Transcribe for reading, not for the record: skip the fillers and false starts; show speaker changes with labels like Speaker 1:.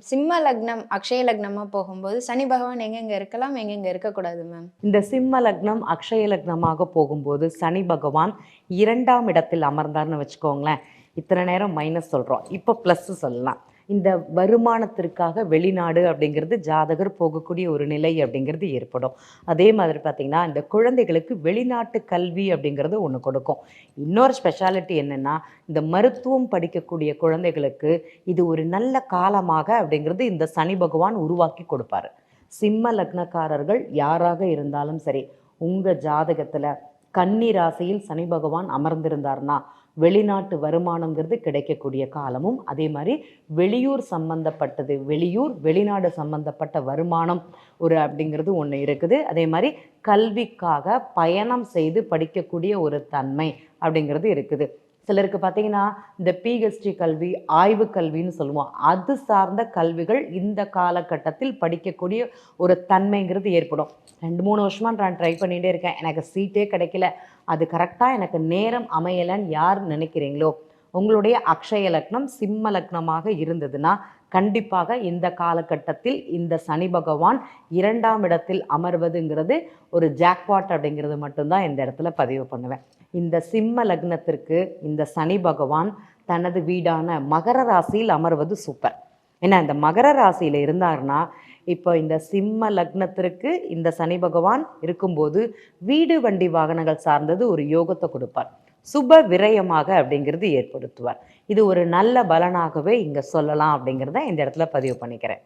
Speaker 1: சிம்ம லக்னம், அக்ஷய லக்னமா போகும்போது சனி பகவான் எங்கெங்க இருக்கலாம், எங்கெங்க இருக்கக்கூடாது மேம்?
Speaker 2: இந்த சிம்ம லக்னம் அக்ஷய லக்னமாக போகும்போது சனி பகவான் 2ஆம் இடத்தில் அமர்ந்தார்னு வச்சுக்கோங்களேன். இத்தனை நேரம் மைனஸ் சொல்கிறோம், இப்போ ப்ளஸ் சொல்லலாம். இந்த வருமானத்திற்காக வெளிநாடு அப்படிங்கிறது ஜாதகர் போகக்கூடிய ஒரு நிலை அப்படிங்கிறது ஏற்படும். அதே மாதிரி பார்த்திங்கன்னா இந்த குழந்தைகளுக்கு வெளிநாட்டு கல்வி அப்படிங்கிறது ஒன்று கொடுக்கும். இன்னொரு ஸ்பெஷாலிட்டி என்னென்னா, இந்த மருத்துவம் படிக்கக்கூடிய குழந்தைகளுக்கு இது ஒரு நல்ல காலமாக அப்படிங்கிறது இந்த சனி பகவான் உருவாக்கி கொடுப்பாரு. சிம்ம லக்னக்காரர்கள் யாராக இருந்தாலும் சரி, உங்கள் ஜாதகத்தில் கன்னி ராசியில் சனி பகவான் அமர்ந்திருந்தார்னா வெளிநாட்டு வருமானங்கிறது கிடைக்கக்கூடிய காலமும், அதே மாதிரி வெளியூர் சம்பந்தப்பட்டது, வெளிநாடு சம்பந்தப்பட்ட வருமானம் அப்படிங்கிறது ஒன்று இருக்குது. அதே மாதிரி கல்விக்காக பயணம் செய்து படிக்கக்கூடிய ஒரு தன்மை அப்படிங்கிறது இருக்குது. சிலருக்கு பார்த்திங்கன்னா இந்த பிஹெச்டி கல்வி, ஆய்வு கல்வின்னு சொல்லுவோம், அது சார்ந்த கல்விகள் இந்த காலகட்டத்தில் படிக்கக்கூடிய ஒரு தன்மைங்கிறது ஏற்படும். 2-3 வருஷமாக நான் ட்ரை பண்ணிகிட்டே இருக்கேன், எனக்கு சீட்டே கிடைக்கல, அது கரெக்டாக எனக்கு நேரம் அமையலைன்னு யார் நினைக்கிறீங்களோ, உங்களுடைய அக்ஷய லக்னம் சிம்ம லக்னமாக இருந்ததுன்னா கண்டிப்பாக இந்த காலகட்டத்தில் இந்த சனி பகவான் 2ஆம் இடத்தில் அமர்வதுங்கிறது ஒரு ஜாக்பாட் அப்படிங்கிறது மட்டும்தான் இந்த இடத்துல பதிவு பண்ணுவேன். இந்த சிம்ம லக்னத்திற்கு இந்த சனி பகவான் தனது வீடான மகர ராசியில் அமர்வது சூப்பர். ஏன்னா இந்த மகர ராசியில் இருந்தார்னா, இப்போ இந்த சிம்ம லக்னத்திற்கு இந்த சனி பகவான் இருக்கும்போது வீடு வண்டி வாகனங்கள் சார்ந்தது ஒரு யோகத்தை கொடுப்பார், சுப விரயமாக அப்படிங்கிறது ஏற்படுத்துவார். இது ஒரு நல்ல பலனாகவே இங்கே சொல்லலாம் அப்படிங்கிறத இந்த இடத்துல பதிவு பண்ணிக்கிறேன்.